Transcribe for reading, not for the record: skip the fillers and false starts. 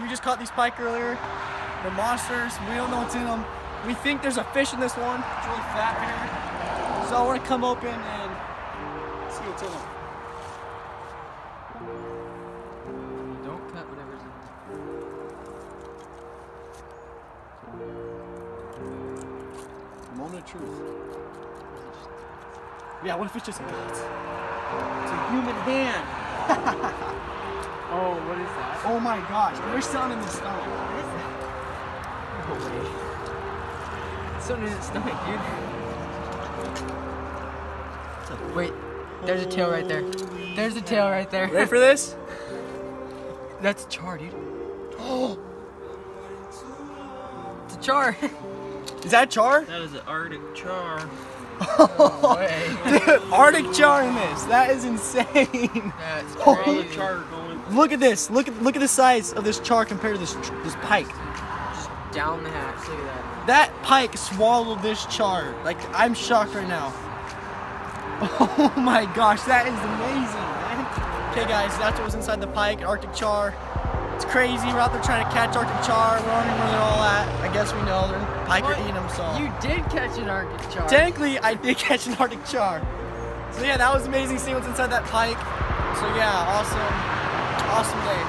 we just caught these pike earlier. They're monsters. We don't know what's in them. We think there's a fish in this one. It's really fat here. So we're gonna come open and see what's in them. Don't cut whatever's in there. Moment of truth. Yeah, what if it's just a gut? It's a human hand. Oh, what is that? Oh my gosh, there's something in the stomach. What is that? No way. Something in his stomach, dude. Wait, there's a tail right there. There's a tail right there. Ready for this? That's char, dude. Oh! It's a char. Is that char? That is an Arctic char. No way. Dude, Arctic char in this. That is insane. That's Holy crazy. Char going. Look at this. Look at the size of this char compared to this pike. Just down the hatch. Look at that. That pike swallowed this char. Like, I'm shocked right now. Oh my gosh, that is amazing, man. Okay guys, that's what was inside the pike, Arctic char. It's crazy. We're out there trying to catch Arctic char. We're wondering where they're all at. I guess we know they're pike are eating them, so. You did catch an Arctic char. Technically, I did catch an Arctic char. So yeah, that was amazing seeing what's inside that pike. So yeah, awesome day.